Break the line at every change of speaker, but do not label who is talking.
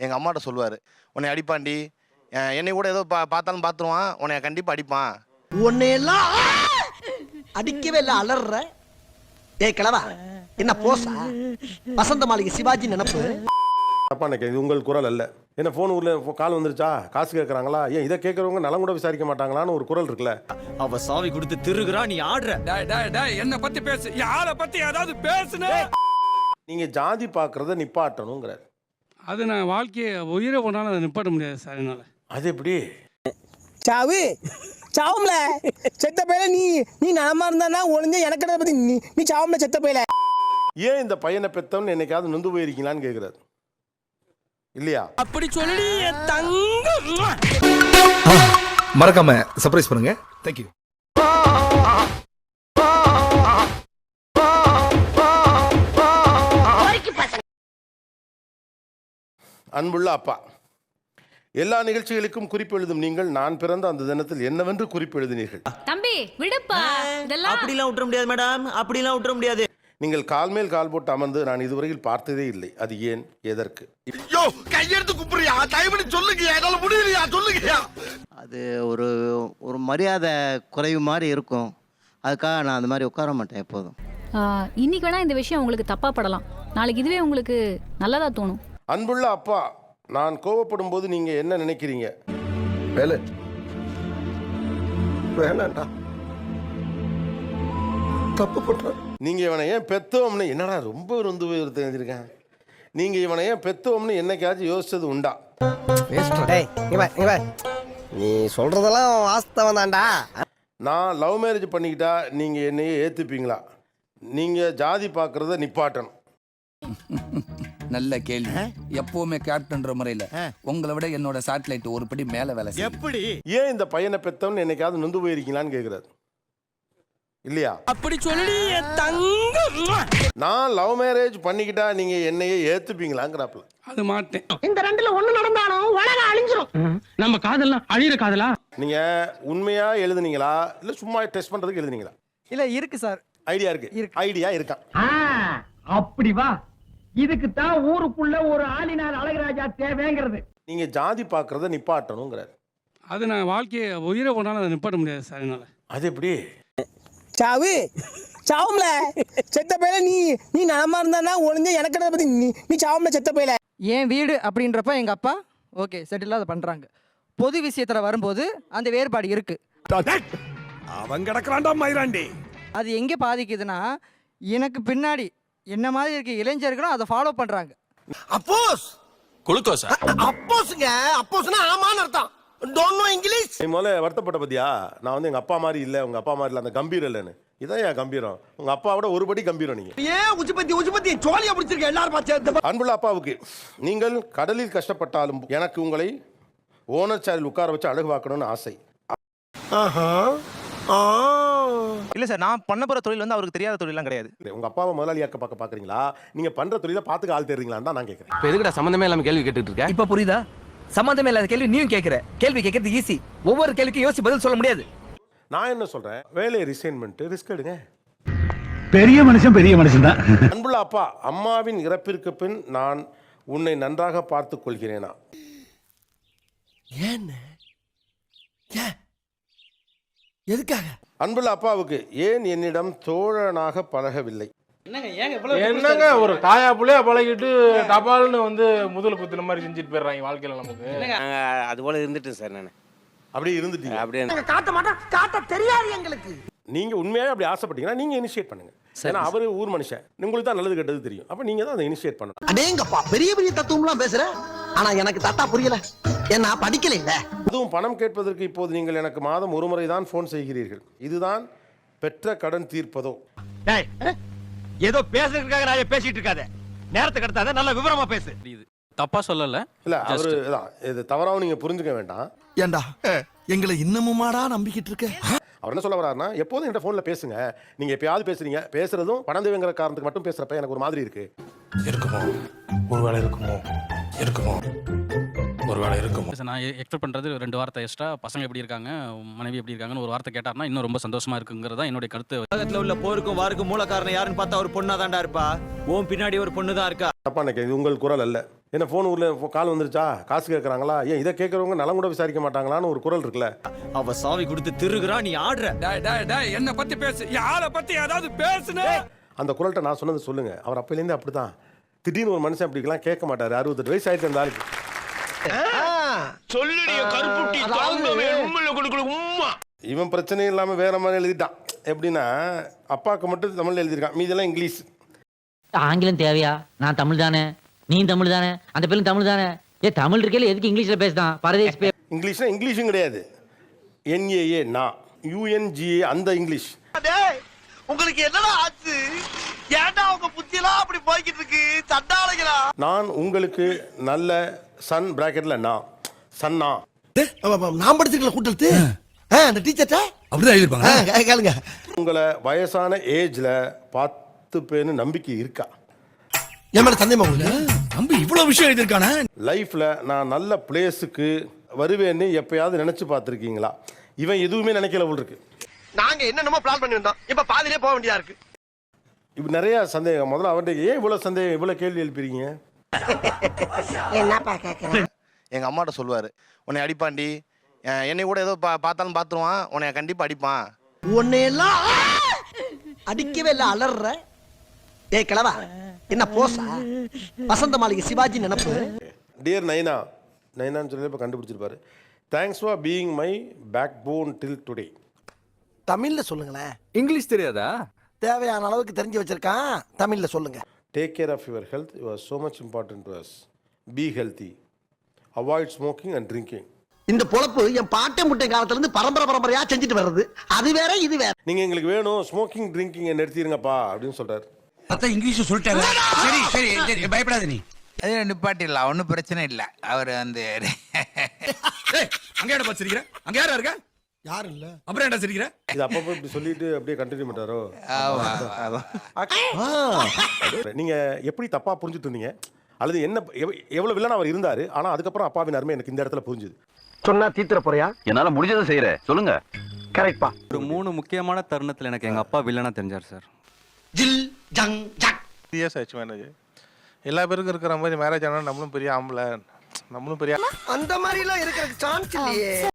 எங்கள் அம்மாட்ட சொல்லுவார், உன்னை அடிப்பாண்டி, என்னை கூட ஏதோ பார்த்தாலும் பார்த்துருவான், உன்னை கண்டிப்பாக அடிப்பான்.
உன்னையெல்லாம் அடிக்கவே இல்லை, அலற. ஏய் கிழவா, என்ன போசா? வசந்த மாளிகை சிவாஜி நினைப்பு.
அப்பா எனக்கு இது உங்கள் குரல் அல்ல. என்ன ஃபோன் ஊரில் கால் வந்துருச்சா, காசு கேட்குறாங்களா, ஏன் இதை கேட்குறவங்க நலம் கூட விசாரிக்க மாட்டாங்களான்னு ஒரு குரல் இருக்குல்ல.
அவ சாவி கொடுத்து திருகுறா, நீ ஆடுற.
என்ன பத்தி பேசு, யாரை பத்தி ஏதாவது பேசுன.
நீங்கள் ஜாதி பார்க்குறத நிப்பாட்டணுங்கிறார்.
அது நான் வாழ்க்கையை உயிரை போனாலும் அதை நிப்பாட்ட முடியாது சார் என்னால.
அது எப்படி?
சாவு சாவும்ல செத்த பையல. நீ நலமா இருந்தா ஒளிஞ்ச எனக்கு பத்தி நீ சாவும்ல செத்த பையல.
ஏன் இந்த பையனை பெத்தவன்னு என்னைக்காவது நொந்து போயிருக்கீங்களான்னு கேட்குறாரு இல்லையா?
அப்படி சொல்லி தங்கம்.
மறக்காம சர்ப்ரைஸ் பண்ணுங்க. தேங்க்யூ.
அன்புள்ள அப்பா, எல்லா நிகழ்ச்சிகளுக்கும் குறிப்பு எழுதும் நீங்கள் நான் பிறந்த அந்த தினத்தில் என்னவென்று குறிப்பு எழுதினீர்கள்?
தம்பி விடுப்பா, இதெல்லாம்
அப்படிலாம் விட்டுற முடியாது மேடம், அப்படிலாம் விட்டுற முடியாது.
நீங்கள் கால் மேல் கால் போட்டு அமர்ந்து நான் இதுவரையில் பார்த்ததே இல்லை. அது ஏன், எதற்கு?
கையெடுத்து குப்புறியா, தயவு சொல்லுங்க, என்னால முடியலையா, சொல்லுங்க.
அது ஒரு மரியாதை குறைவு மாதிரி இருக்கும். அதுக்காக நான் அந்த மாதிரி உட்கார மாட்டேன் எப்போதும்.
இன்னைக்கு வேணா இந்த விஷயம் உங்களுக்கு தப்பா படலாம், நாளைக்கு இதுவே உங்களுக்கு நல்லதா தோணும்.
அன்புள்ள அப்பா, நான் கோவப்படும் போது நீங்க என்ன நினைக்கிறீங்க?
வேலை வேணாண்டா, தப்பு பண்ற.
நீங்க இவனை ஏன் பெத்தோம்னு, என்னடா ரொம்ப வந்து தெரிஞ்சிருக்கேன், நீங்க இவனை ஏன் பெத்தோம்னு என்னைக்காச்சும் யோசிச்சது உண்டா?
நீ சொல்றதெல்லாம் வாஸ்தவம் தான்டா.
நான் லவ் மேரேஜ் பண்ணிக்கிட்டா நீங்க என்னையே ஏத்துப்பீங்களா? நீங்க ஜாதி பார்க்கறத நிப்பாட்டணும்.
நல்ல கேள்வி. எப்பவுமே கேப்டன்ற முறையில உங்களை விட என்னோட சேட்டலைட் ஒரு படி மேல வேலை செய்யும்.
எப்படி?
ஏன் இந்த பையனை பெத்தவன்னு என்னைக்காவது நொந்து போயிருக்கீங்களான்னு கேட்குறாரு இல்லையா?
அப்படி சொல்லி தங்கம்.
நான் லவ் மேரேஜ் பண்ணிக்கிட்டா நீங்க என்னையே ஏத்துப்பீங்களாங்கிறாப்ல.
அது மாட்டேன்.
இந்த ரெண்டுல ஒண்ணு நடந்தாலும் உலகம் அழிஞ்சிரும்.
நம்ம காதல்லாம் அழியிற காதலா?
நீங்க உண்மையா எழுதுனீங்களா இல்ல சும்மா டெஸ்ட் பண்றதுக்கு எழுதுனீங்களா?
இல்ல இருக்கு சார்,
ஐடியா இருக்கு. ஐடியா இருக்கான்.
அப்படி வா. இதுக்கு தான் ஊருக்குள்ள ஒரு ஆளினார் அழகுராஜா தேவைங்கிறது.
நீங்க ஜாதி பார்க்கறத நிப்பாட்டணுங்கிறார்.
அது நான் வாழ்க்கையை உயிரை போனாலும் அதை நிப்பாட்ட முடியாது சார் என்னால.
அது எப்படி?
சாவு சாவும்ல செத்த பையல. நீ நலமா இருந்தா ஒளிஞ்ச எனக்கு பத்தி நீ சாவும்ல செத்த பையல.
என் வீடு அப்படின்றப்ப எங்க அப்பா ஓகே செட்டில் அதை பண்றாங்க. பொது விஷயத்துல வரும்போது அந்த வேறுபாடு இருக்கு.
அவன் கிடக்குறான்டா மயிராண்டி.
அது எங்க பாதிக்குதுன்னா, எனக்கு பின்னாடி என்ன மாதிரி இருக்க இளைஞர்களும் அதை ஃபாலோ பண்றாங்க.
அப்போஸ்
குளுக்கோஸா?
அப்போஸ்ங்க, அப்போஸ்னா ஆமான்னு அர்த்தம். Don't know English.
நீ முதல்ல வருத்தப்பட்ட பத்தியா, நான் வந்து எங்க அப்பா மாதிரி இல்ல, உங்க அப்பா மாதிரி இல்ல, அந்த கம்பீரம் இல்லைன்னு. இதான் என் கம்பீரம். உங்க அப்பாவோட ஒருபடி கம்பீரம் நீங்க.
ஏன் உச்சுபத்தி சோழியா பிடிச்சிருக்க எல்லாரும் பார்த்து.
அன்புள்ள அப்பாவுக்கு, நீங்கள் கடலில் கஷ்டப்பட்டாலும் எனக்கு உங்களை ஓனர் சேரில் உட்கார வச்சு அழகு பார்க்கணும்னு ஆசை.
இல்லை சார், நான் பண்ண போகிற தொழில் வந்து அவருக்கு தெரியாத தொழிலாம் கிடையாது.
உங்க அப்பாவை முதலாளியாக்க பார்க்குறீங்களா, நீங்க பண்ற தொழிலை பார்த்துக்க ஆள் தெரியுங்களான்னு தான் நான் கேட்குறேன்.
இப்ப எதுக்குடா சம்பந்தமே இல்லாம கேள்வி கேட்டுட்டு இருக்க?
இப்ப புரியுதா? சம்பந்தமே இல்லாத கேள்வி நீயும் கேட்கிற. கேள்வி கேட்கறது ஈஸி, ஒவ்வொரு கேள்விக்கும் யோசிச்சு பதில் சொல்ல முடியாது.
நான் என்ன சொல்றேன், வேலையை ரிசைன் பண்ணிட்டு ரிஸ்க் எடுங்க.
பெரிய மனுஷன் தான்.
அன்புள்ள அப்பா, அம்மாவின் இறப்பிற்கு பின் நான் உன்னை நன்றாக பார்த்துக் கொள்கிறேனா?
எதுக்காக?
அன்புள்ள அப்பாவுக்கு, ஏன் என்னிடம் தோழனாக பழகவில்லை?
என்னங்க ஒரு தாயா புள்ளையா பழகிட்டு டபால்னு வந்து முதல் குத்துன மாதிரி செஞ்சுட்டு போயிடுறாங்க வாழ்க்கையில நமக்கு.
அது போல இருந்துட்டு சார் நான்
அப்படியே இருந்துட்டீங்க.
அப்படியே
காட்ட மாட்டோம், காட்ட தெரியாது எங்களுக்கு.
நீங்க உண்மையாவே அப்படி ஆசைப்பட்டீங்கன்னா நீங்க இனிஷியேட் பண்ணுங்க. ஏன்னா அவரு ஊர் மனுஷன், உங்களுக்கு தான் நல்லது கெட்டது தெரியும். அப்ப நீங்க தான் அதை இனிஷியேட் பண்ணணும்.
அடேங்கப்பா, பெரிய பெரிய தத்துவம்லாம் பேசுற. ஆனா எனக்கு தட்டா புரியல, ஏன்னா படிக்கல இல்ல.
அதுவும் பணம் கேட்பதற்கு இப்போது நீங்கள் எனக்கு மாதம் ஒரு முறை தான் போன் செய்கிறீர்கள். இதுதான் பெற்ற கடன் தீர்ப்பதோ?
ஏதோ பேசுறதுக்காக நான் பேசிட்டு இருக்காத, நேரத்தை கடத்தாத, நல்ல விவரமா பேசு.
தப்பா சொல்லல.
இல்ல அவரு இது தவறாவும் நீங்க புரிஞ்சுக்க வேண்டாம்.
ஏண்டா எங்களை இன்னமுமாடா நம்பிக்கிட்டு இருக்க?
அவர் என்ன சொல்ல வர்றாருன்னா, எப்போதும் என்கிட்ட போன்ல பேசுங்க, நீங்க எப்பயாவது பேசுறீங்க, பேசுறதும் பணம் தேவைங்கிற காரணத்துக்கு மட்டும் பேசுறப்ப எனக்கு ஒரு மாதிரி இருக்கு.
ஒருவேளை இருக்குமோ
நான் எக்ஸ்பெக்ட் பண்றது 2 வார்த்தை எக்ஸ்ட்ரா, பசங்க எப்படி இருக்காங்க, மனைவி எப்படி இருக்காங்கன்னு ஒரு வார்த்தை கேட்டார்னா இன்னும் ரொம்ப சந்தோஷமா இருக்குங்கிறதா என்னோட கருத்து.
உலகத்துல உள்ள போருக்கும் வாருக்கும் மூல காரணம் யாருன்னு பார்த்தா ஒரு பொண்ணா தான்டா இருப்பா. உன் பின்னாடி ஒரு பொண்ணு தான் இருக்கா.
தப்பா நினைக்க இது உங்கள் குரல் அல்ல. என்ன ஃபோன் ஊர்ல கால் வந்துருச்சா, காசு கேட்குறாங்களா, ஏன் இதை கேட்குறவங்க நலம் கூட விசாரிக்க மாட்டாங்களான்னு ஒரு குரல் இருக்குல்ல.
அவ சாவி கொடுத்து திருகுறா, நீ ஆடுற. என்ன பத்தி பேசு, யார பத்தி ஏதாவது பேசுன.
அந்த குரல்கிட்ட நான் சொன்னது சொல்லுங்க. அவர் அப்பையிலேருந்து அப்படிதான். திடீர்னு ஒரு மனுஷன் அப்படிலாம் கேட்க மாட்டாரு. 68 வயசு ஆயிட்டு அந்த ஆளுக்கு. இவன் பிரச்சனை இல்லாம வேற மாதிரி எழுதிட்டான். எப்படின்னா அப்பாவுக்கு மட்டும் தமிழ்ல எழுதியிருக்கான், மீதெல்லாம் இங்கிலீஷ்.
ஆங்கிலம் தேவையா? நான் தமிழ் தானே, நீ தமிழ் தானே, அந்த பேரும் தமிழ் தானே. தமிழ் இருக்கையில எதுக்கு இங்கிலீஷ்ல பேசுதான்? பரதேஷ்
இங்கிலீஷ்னா இங்கிலீஷும் கிடையாது. NAA நான், UNGA அந்த இங்கிலீஷ்.
உங்களுக்கு என்னடா ஆச்சு? ஏன்டா உங்க புத்தியெல்லாம் அப்படி போய்கிட்டு இருக்கு? சண்டாளைகளா?
நான் உங்களுக்கு நல்ல சன் பிராக்கெட்ல நான் சன்னா.
நான் படிச்சிருக்கல கூட்டத்து அந்த டீச்சர்ட்ட அப்படிதான் எழுதிருப்பாங்க. கேளுங்க.
உங்களை வயசான ஏஜ்ல பார்த்து பேன்னு நம்பிக்கை இருக்கா?
என் மேல சந்தேகமா உங்களுக்கு? நம்பி இவ்வளவு விஷயம் எழுதிருக்கானே.
லைஃப்ல நான் நல்ல பிளேஸுக்கு வருவேன்னு எப்பயாவது நினைச்சு பார்த்துருக்கீங்களா? இவன் எதுவுமே நினைக்கல போல் இருக்கு.
நாங்க என்னென்னமோ பிளான் பண்ணி வந்தோம், இப்ப பாதியிலே போக வேண்டியதா இருக்கு.
இப்ப நிறைய சந்தேகம். முதல்ல அவர்கிட்ட ஏன் இவ்வளவு சந்தேகம், இவ்வளவு கேள்வி எழுப்பிறீங்க?
என்னப்பா கேட்குறேன்?
எங்கள் அம்மாட்ட சொல்லுவார், உன்னை அடிப்பாண்டி, என்னை கூட ஏதோ பார்த்தாலும் பார்த்துருவான், உன்னை கண்டிப்பாக அடிப்பான்.
உன்னையெல்லாம் அடிக்கவே இல்லை, அலற. ஏய் கிழவா, என்ன போசா? வசந்த மாளிகை சிவாஜி நினப்பு.
டியர் நைனா, நைனான்னு சொல்லி இப்போ கண்டுபிடிச்சிருப்பாரு. Thanks for being my backbone till today.
தமிழ்ல சொல்லுங்களேன்.
இங்கிலீஷ் தெரியாதா?
தேவையான அளவுக்கு தெரிஞ்சு வச்சிருக்கான், தமிழ்ல சொல்லுங்க.
Take care of your health. You are so much important to us. Be healthy. Avoid smoking and drinking.
இந்த பொழப்பு என் பாட்டை முட்டை காலத்துல இருந்து பரம்பரையா செஞ்சுட்டு வர்றது. அது வேற இது வேற.
நீங்க எங்களுக்கு வேணும் ஸ்மோக்கிங் ட்ரிங்கிங் நிறுத்திடுங்கப்பா அப்படின்னு சொல்றாரு.
அதான் இங்கிலீஷ் சொல்லிட்டாங்க. சரி சரி பயப்படாத நீ.
அது நிப்பாட்டிடலாம், ஒன்றும் பிரச்சனை இல்லை. அவர் அந்த
அங்க என்ன சிரிக்கிற? அங்க யாரா இருக்க? யாரும் இல்ல. அப்புறம் என்ன சிரிக்கிற?
இது அப்பப்போ இப்படி சொல்லிட்டு அப்படியே கண்டினியூ பண்றாரோ? நீங்க எப்படி தப்பா புரிஞ்சுட்டு இருந்தீங்க, அல்லது என்ன எவ்வளவு வில்லன் அவர் இருந்தாரு, ஆனா அதுக்கப்புறம் அப்பாவின் அருமை எனக்கு இந்த இடத்துல புரிஞ்சுது.
சொன்னா தீத்துற போறியா?
என்னால முடிஞ்சதை செய்யறேன், சொல்லுங்க.
கரெக்ட்பா.
ஒரு 3 முக்கியமான தருணத்தில் எனக்கு எங்க அப்பா வில்லனா தெரிஞ்சார் சார்.
ஜில் ஜங் ஜக்.
இயர்ஸ் ஆச்சு மேரேஜ். எல்லா பேருக்கும் இருக்கிற மாதிரி மேரேஜ் ஆனால் நம்மளும் பெரிய ஆம்பளை, நம்மளும் பெரிய
அந்த மாதிரி எல்லாம் இருக்கிறதுக்கு சான்ஸ் இல்லையே.